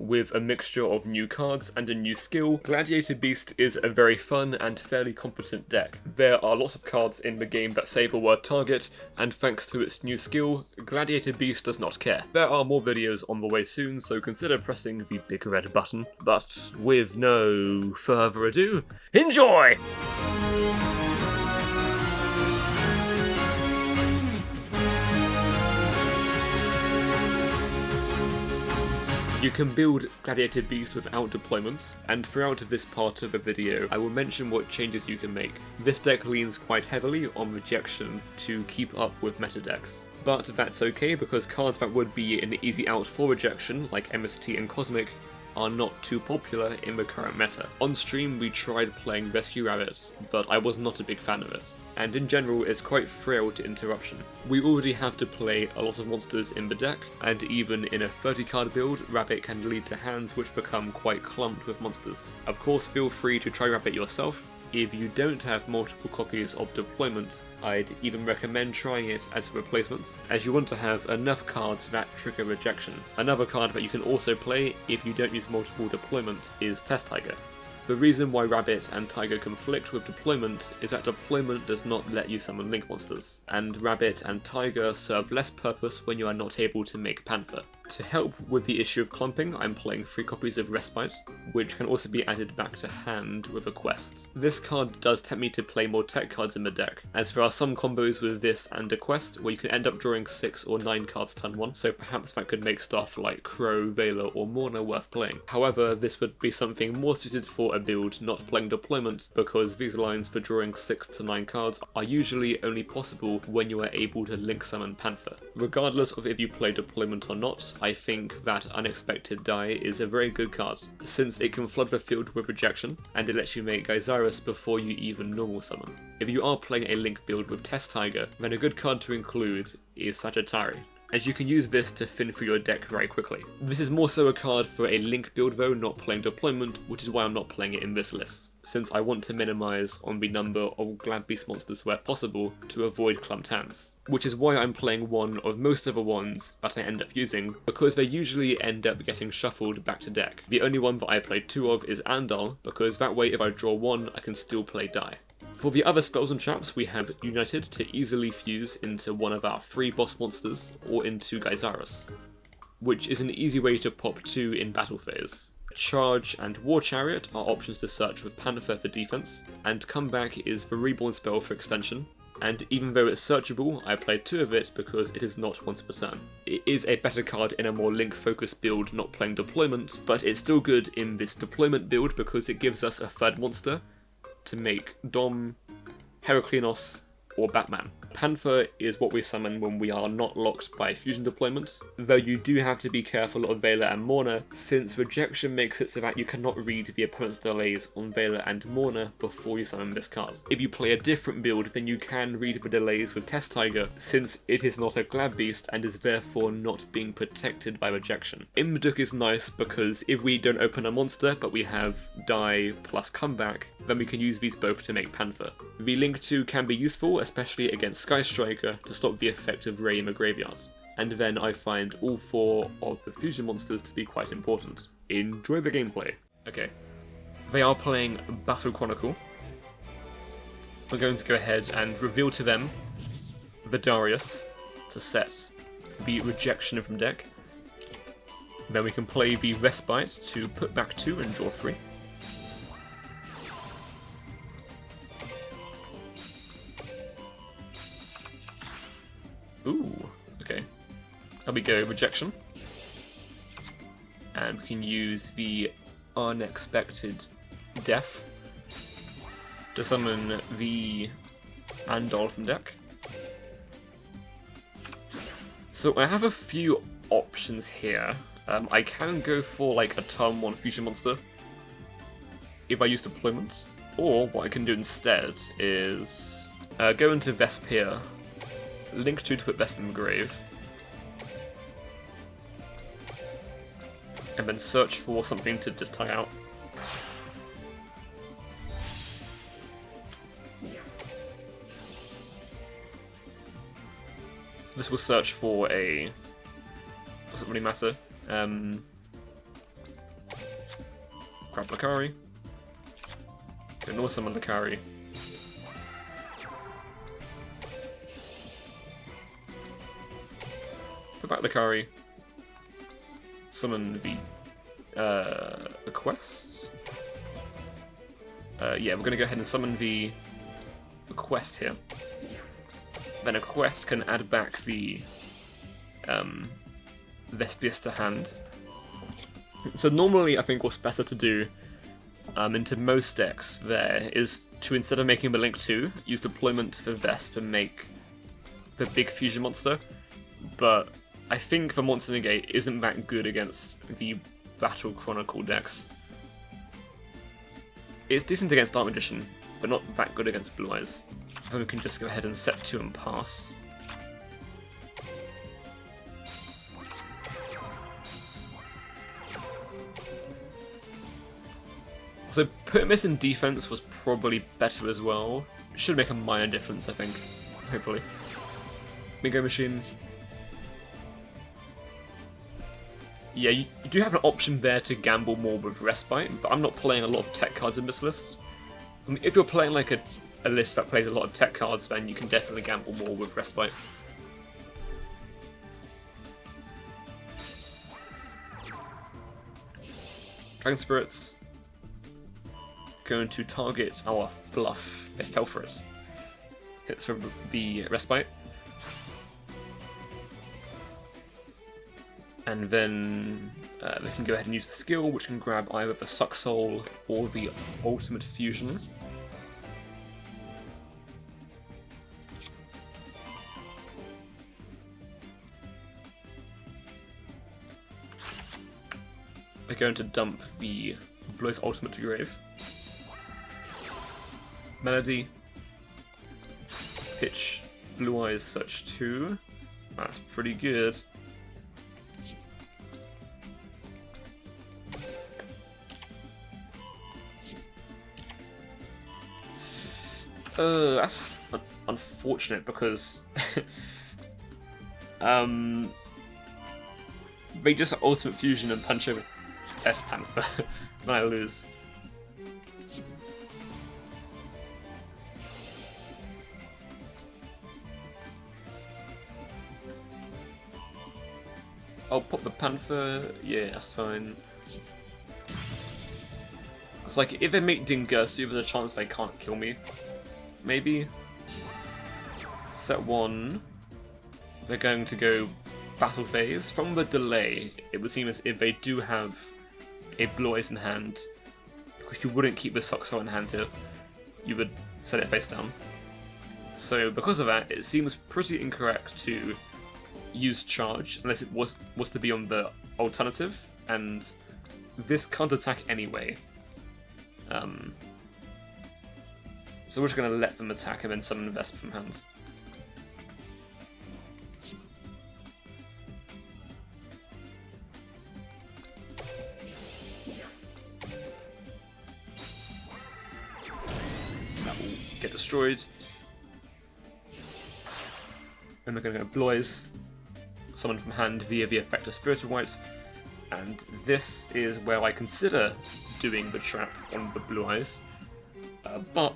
With a mixture of new cards and a new skill, Gladiator Beast is a very fun and fairly competent deck. There are lots of cards in the game that say the word target, and thanks to its new skill, Gladiator Beast does not care. There are more videos on the way soon, so consider pressing the big red button. But with no further ado, enjoy! You can build Gladiator Beast without deployment, and throughout this part of the video I will mention what changes you can make. This deck leans quite heavily on rejection to keep up with meta decks. But that's okay because cards that would be an easy out for rejection, like MST and Cosmic, are not too popular in the current meta. On stream we tried playing Rescue Rabbit, but I was not a big fan of it. And in general it's quite frail to interruption. We already have to play a lot of monsters in the deck, and even in a 30 card build, Rabbit can lead to hands which become quite clumped with monsters. Of course feel free to try Rabbit yourself. If you don't have multiple copies of deployment, I'd even recommend trying it as a replacement, as you want to have enough cards that trigger rejection. Another card that you can also play if you don't use multiple deployment is Test Tiger. The reason why Rabbit and Tiger conflict with deployment is that deployment does not let you summon link monsters, and Rabbit and Tiger serve less purpose when you are not able to make Panther. To help with the issue of clumping, I'm playing 3 copies of Respite, which can also be added back to hand with a quest. This card does tempt me to play more tech cards in the deck, as there are some combos with this and a quest where you can end up drawing 6 or 9 cards turn 1, so perhaps that could make stuff like Crow, Veiler or Mourner worth playing. However, this would be something more suited for a build not playing deployment, because these lines for drawing 6 to 9 cards are usually only possible when you are able to link summon Panther. Regardless of if you play deployment or not, I think that Unexpected Die is a very good card, since it can flood the field with rejection, and it lets you make Geysiris before you even normal summon. If you are playing a link build with Test Tiger, then a good card to include is Sagittari, as you can use this to thin through your deck very quickly. This is more so a card for a link build though, not playing deployment, which is why I'm not playing it in this list, since I want to minimise on the number of Glad Beast monsters where possible to avoid clumped hands. Which is why I'm playing one of most of the ones that I end up using, because they usually end up getting shuffled back to deck. The only one that I played 2 of is Andal, because that way if I draw 1 I can still play Die. For the other spells and traps, we have United to easily fuse into one of our 3 boss monsters, or into Geysiris, which is an easy way to pop 2 in battle phase. Charge and War Chariot are options to search with Panther for defense, and Comeback is the Reborn spell for extension, and even though it's searchable, I played 2 of it because it is not once per turn. It is a better card in a more link-focused build not playing deployment, but it's still good in this deployment build because it gives us a 3rd monster to make Dom, Heraclinos, or Batman. Panther is what we summon when we are not locked by fusion deployment, though you do have to be careful of Veiler and Mourner, since rejection makes it so that you cannot read the opponent's delays on Veiler and Mourner before you summon this card. If you play a different build, then you can read the delays with Test Tiger, since it is not a Glad Beast and is therefore not being protected by rejection. Imduk is nice because if we don't open a monster but we have Die plus Comeback, then we can use these both to make Panther. The Link 2 can be useful, especially against Sky Striker, to stop the effect of Ray in the graveyard. And then I find all 4 of the fusion monsters to be quite important. Enjoy the gameplay. Okay, they are playing Battle Chronicle. We're going to go ahead and reveal to them the Darius to set the rejection from deck. Then we can play the Respite to put back 2 and draw 3. Ooh, okay. There we go, rejection. And we can use the Unexpected Death to summon the Andal from deck. So I have a few options here. I can go for like a turn 1 fusion monster if I use deployment, or what I can do instead is go into Vespia, Link 2 to put Vesp in the grave, and then search for something to just tag out. So this will search for a... doesn't really matter. Grab Lakari. Go north summon Lakari. Put back Lakari. Summon the quest. Yeah, we're gonna go ahead and summon the quest here. Then a quest can add back the Vespius to hand. So normally I think what's better to do into most decks there is to, instead of making the Link 2, use deployment for Vesp and make the big fusion monster. But I think the Monster Negate isn't that good against the Battle Chronicle decks. It's decent against Dark Magician, but not that good against Blue Eyes. Then we can just go ahead and set 2 and pass. So putting this in defense was probably better as well. Should make a minor difference, I think. Hopefully. Bingo Machine. Yeah, you do have an option there to gamble more with Respite, but I'm not playing a lot of tech cards in this list. I mean, if you're playing like a list that plays a lot of tech cards, then you can definitely gamble more with Respite. Dragon Spirits. Going to target our bluff. They fell for it. Hits for the Respite. And then we can go ahead and use the skill, which can grab either the Suck Soul or the Ultimate Fusion. We're going to dump the Blow's Ultimate to grave. Melody. Pitch Blue Eyes Search 2. That's pretty good. That's unfortunate because they just Ultimate Fusion and punch over Test Panther, then I lose. I'll pop the Panther, yeah, that's fine. It's like, if they make Dingirsu, there's a chance they can't kill me. Maybe. Set 1. They're going to go Battle Phase. From the delay, it would seem as if they do have a Blue Eyes in hand, because you wouldn't keep the Soxor in hand here. You would set it face down. So because of that, it seems pretty incorrect to use Charge, unless it was to be on the alternative, and this can't attack anyway. So we're just going to let them attack and then summon Vesp from hands. That will get destroyed. And we're going to go Blue Eyes, summon from hand via the effect of Spirit of White. And this is where I consider doing the trap on the Blue Eyes. But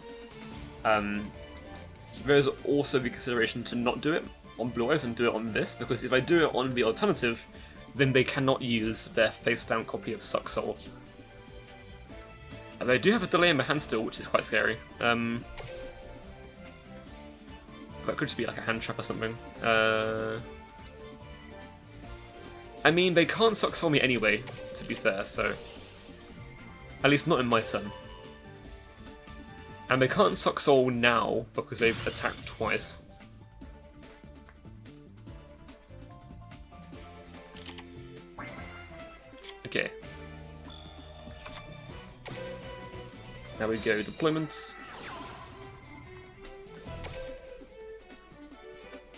there's also the consideration to not do it on Blue Eyes and do it on this, because if I do it on the alternative, then they cannot use their face-down copy of Suck Soul. They do have a delay in the hand still, which is quite scary. That could just be like a hand trap or something. I mean, they can't Suck Soul me anyway, to be fair, so... At least not in my turn. And they can't Suck Soul now, because they've attacked twice. Okay. Now we go deployment.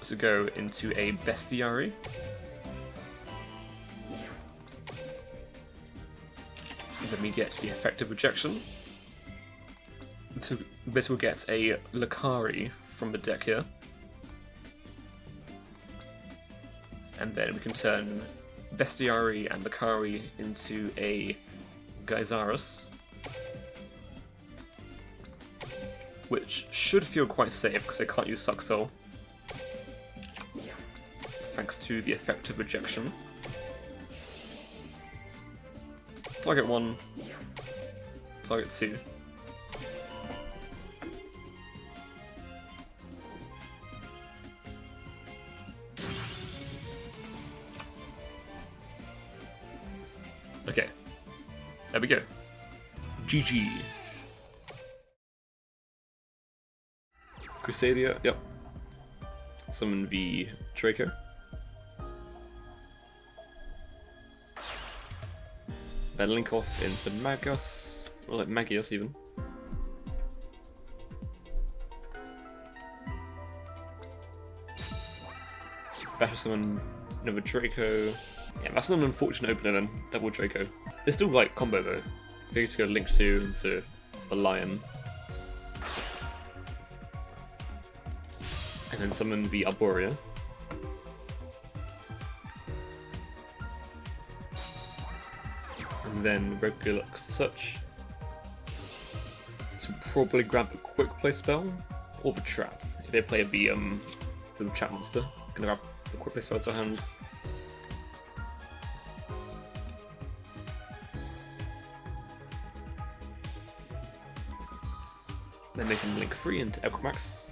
So go into a Bestiary. Then we get the effective rejection. So this will get a Lakari from the deck here. And then we can turn Bestiary and Lakari into a Geysaris, which should feel quite safe because they can't use Suck Soul, thanks to the effect of rejection. Target 1, target 2. Okay, there we go. GG. Crusadia, yep. Summon the Draco. Then link off into Magus, or like Magius even. Special summon another Draco. Yeah, that's an unfortunate opener then, double Draco. They're still like combo though. If you just go Link 2 into a Lion. And then summon the Arborea. And then Regulux to such. So probably grab the Quick Play spell or the Trap. If they play the Trap monster, gonna grab the Quick Play spell to hands. Then make him Link 3 into Equimax.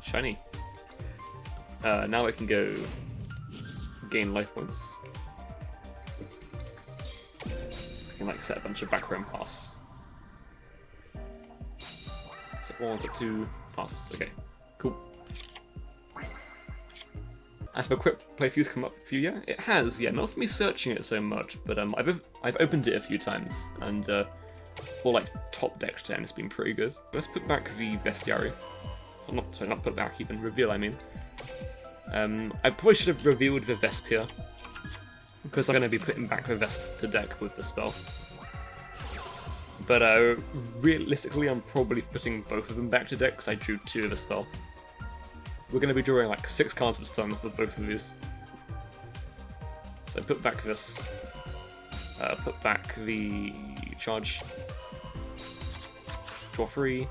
Shiny. Now I can go gain life points. I can like set a bunch of background pass. Set 1, set 2, pass. Okay, cool. As for quick playthroughs come up for you, yeah, it has. Yeah, not for me searching it so much, but I've opened it a few times, and for like top deck 10, it's been pretty good. Let's put back the Bestiary. Not put back, even reveal. I mean, I probably should have revealed the Vesp here, because I'm going to be putting back the Vesp to deck with the spell. But realistically, I'm probably putting both of them back to deck because I drew 2 of the spell. We're going to be drawing like 6 cards of stun for both of these. So put back this, put back the charge, draw 3.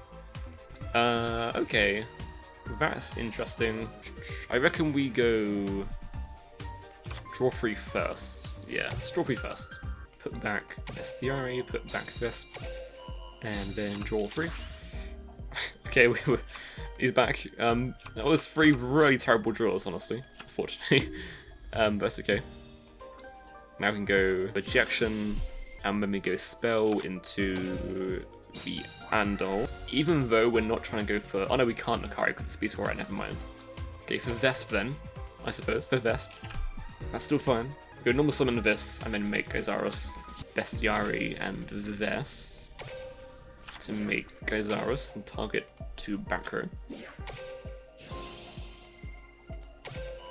Okay, that's interesting. I reckon we go draw 3 first. Yeah, let's draw 3 first. Put back Bestiary, put back Vesp, and then draw 3. Okay, he's back. That was 3 really terrible draws, honestly, unfortunately. But that's okay. Now we can go Rejection, and then we go Spell into the Andal. Even though we're not trying to go for... Oh no, we can't Akari because it's Beast War, right, never mind. Okay, for Vesp then, I suppose, for Vesp. That's still fine. Go normal summon this, and then make Geysaris, Bestiary, and Vesp. To make Geysaris and target 2 back row.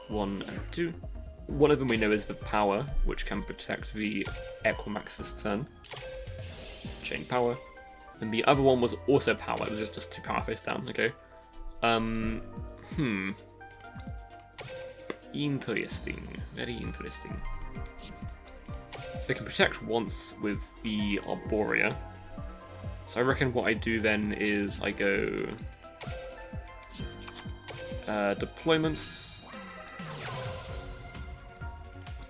1 and 2. One of them we know is the Power, which can protect the Equimax this turn. Chain Power. And the other one was also Power, it was just 2 power face down, okay. Interesting, very interesting. So they can protect once with the Arborea. So I reckon what I do then is I go deployments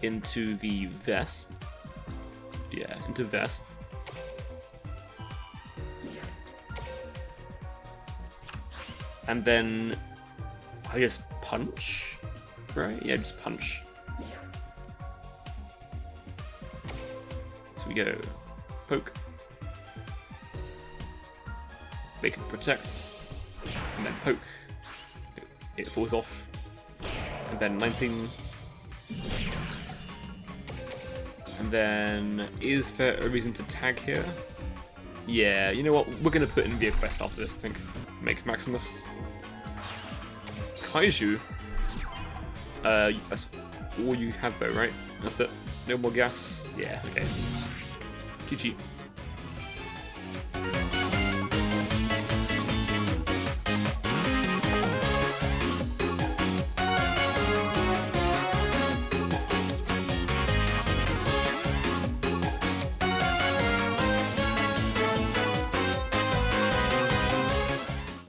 into the Vesp. Yeah, into Vesp. And then I just punch, right? Yeah, just punch. So we go poke. Make it protect, and then poke. It falls off. And then 19. And then, is there a reason to tag here? Yeah, you know what? We're going to put in the quest after this, I think. Make Maximus. Kaiju. That's all you have though, right? That's it. No more gas. Yeah, okay. GG.